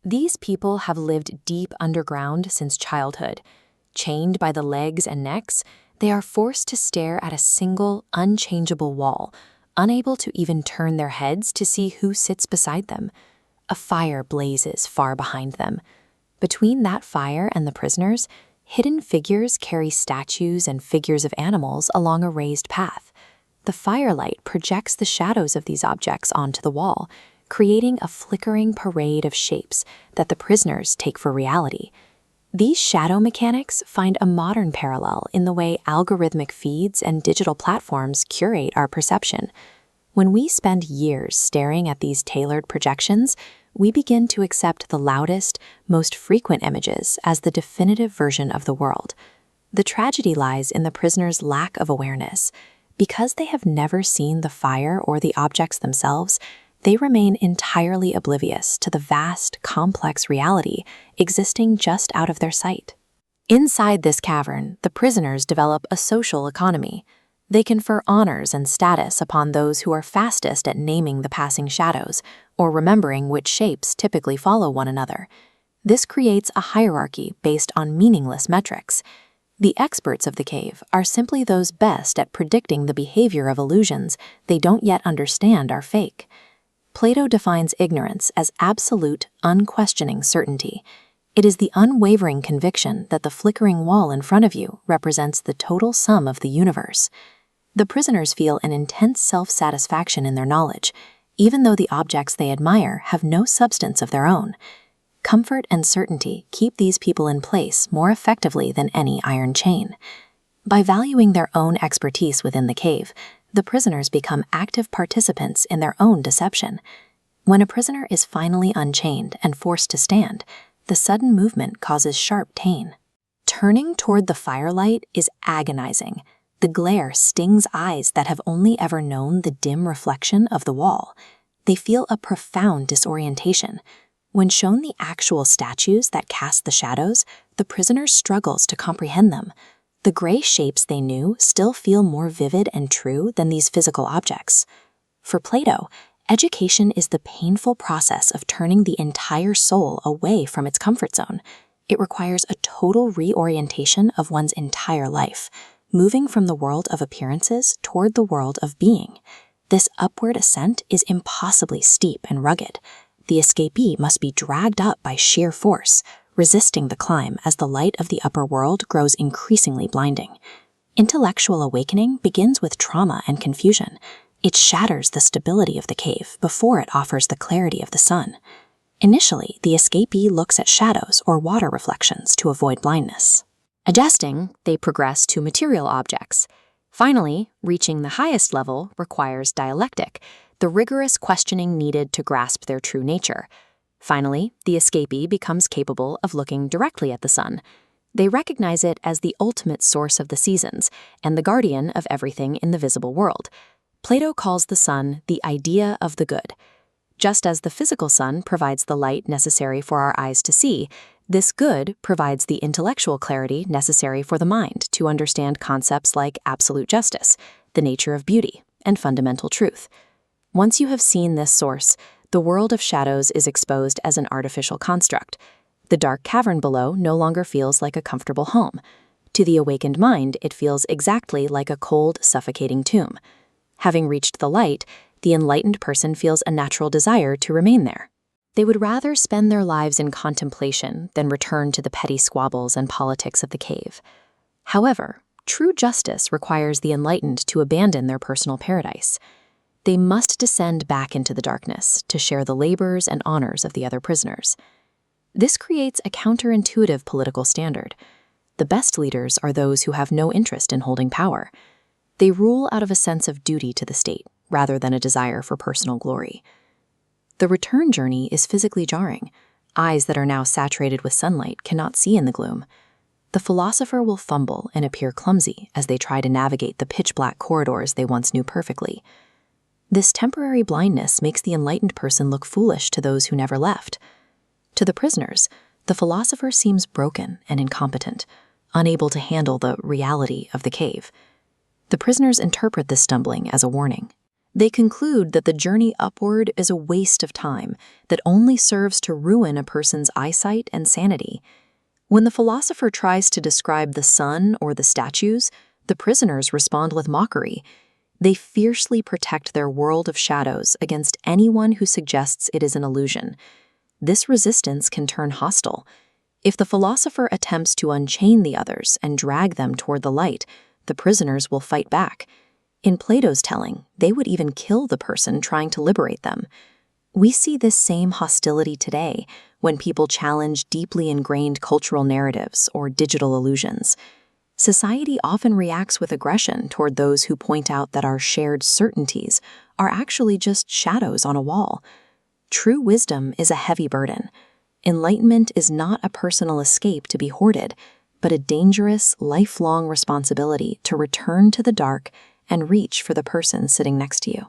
These people have lived deep underground since childhood. Chained by the legs and necks, they are forced to stare at a single, unchangeable wall, unable to even turn their heads to see who sits beside them. A fire blazes far behind them. Between that fire and the prisoners, hidden figures carry statues and figures of animals along a raised path. The firelight projects the shadows of these objects onto the wall, creating a flickering parade of shapes that the prisoners take for reality. These shadow mechanics find a modern parallel in the way algorithmic feeds and digital platforms curate our perception. When we spend years staring at these tailored projections, we begin to accept the loudest, most frequent images as the definitive version of the world. The tragedy lies in the prisoners' lack of awareness. Because they have never seen the fire or the objects themselves, they remain entirely oblivious to the vast, complex reality existing just out of their sight. Inside this cavern, the prisoners develop a social economy. They confer honors and status upon those who are fastest at naming the passing shadows or remembering which shapes typically follow one another. This creates a hierarchy based on meaningless metrics. The experts of the cave are simply those best at predicting the behavior of illusions they don't yet understand are fake. Plato defines ignorance as absolute, unquestioning certainty. It is the unwavering conviction that the flickering wall in front of you represents the total sum of the universe. The prisoners feel an intense self-satisfaction in their knowledge, even though the objects they admire have no substance of their own. Comfort and certainty keep these people in place more effectively than any iron chain. By valuing their own expertise within the cave, the prisoners become active participants in their own deception. When a prisoner is finally unchained and forced to stand, the sudden movement causes sharp pain. Turning toward the firelight is agonizing. The glare stings eyes that have only ever known the dim reflection of the wall. They feel a profound disorientation. When shown the actual statues that cast the shadows, the prisoner struggles to comprehend them. The gray shapes they knew still feel more vivid and true than these physical objects. For Plato, education is the painful process of turning the entire soul away from its comfort zone. It requires a total reorientation of one's entire life, moving from the world of appearances toward the world of being. This upward ascent is impossibly steep and rugged. The escapee must be dragged up by sheer force, resisting the climb as the light of the upper world grows increasingly blinding. Intellectual awakening begins with trauma and confusion. It shatters the stability of the cave before it offers the clarity of the sun. Initially, the escapee looks at shadows or water reflections to avoid blindness. Adjusting, they progress to material objects. Finally, reaching the highest level requires dialectic, the rigorous questioning needed to grasp their true nature. Finally, the escapee becomes capable of looking directly at the sun. They recognize it as the ultimate source of the seasons and the guardian of everything in the visible world. Plato calls the sun the idea of the good. Just as the physical sun provides the light necessary for our eyes to see, this good provides the intellectual clarity necessary for the mind to understand concepts like absolute justice, the nature of beauty, and fundamental truth. Once you have seen this source, the world of shadows is exposed as an artificial construct. The dark cavern below no longer feels like a comfortable home. To the awakened mind, it feels exactly like a cold, suffocating tomb. Having reached the light, the enlightened person feels a natural desire to remain there. They would rather spend their lives in contemplation than return to the petty squabbles and politics of the cave. However, true justice requires the enlightened to abandon their personal paradise. They must descend back into the darkness to share the labors and honors of the other prisoners. This creates a counterintuitive political standard. The best leaders are those who have no interest in holding power. They rule out of a sense of duty to the state, rather than a desire for personal glory. The return journey is physically jarring. Eyes that are now saturated with sunlight cannot see in the gloom. The philosopher will fumble and appear clumsy as they try to navigate the pitch-black corridors they once knew perfectly. This temporary blindness makes the enlightened person look foolish to those who never left. To the prisoners, the philosopher seems broken and incompetent, unable to handle the reality of the cave. The prisoners interpret this stumbling as a warning. They conclude that the journey upward is a waste of time that only serves to ruin a person's eyesight and sanity. When the philosopher tries to describe the sun or the statues, the prisoners respond with mockery. They fiercely protect their world of shadows against anyone who suggests it is an illusion. This resistance can turn hostile. If the philosopher attempts to unchain the others and drag them toward the light, the prisoners will fight back. In Plato's telling, they would even kill the person trying to liberate them. We see this same hostility today when people challenge deeply ingrained cultural narratives or digital illusions. Society often reacts with aggression toward those who point out that our shared certainties are actually just shadows on a wall. True wisdom is a heavy burden. Enlightenment is not a personal escape to be hoarded, but a dangerous, lifelong responsibility to return to the dark and reach for the person sitting next to you.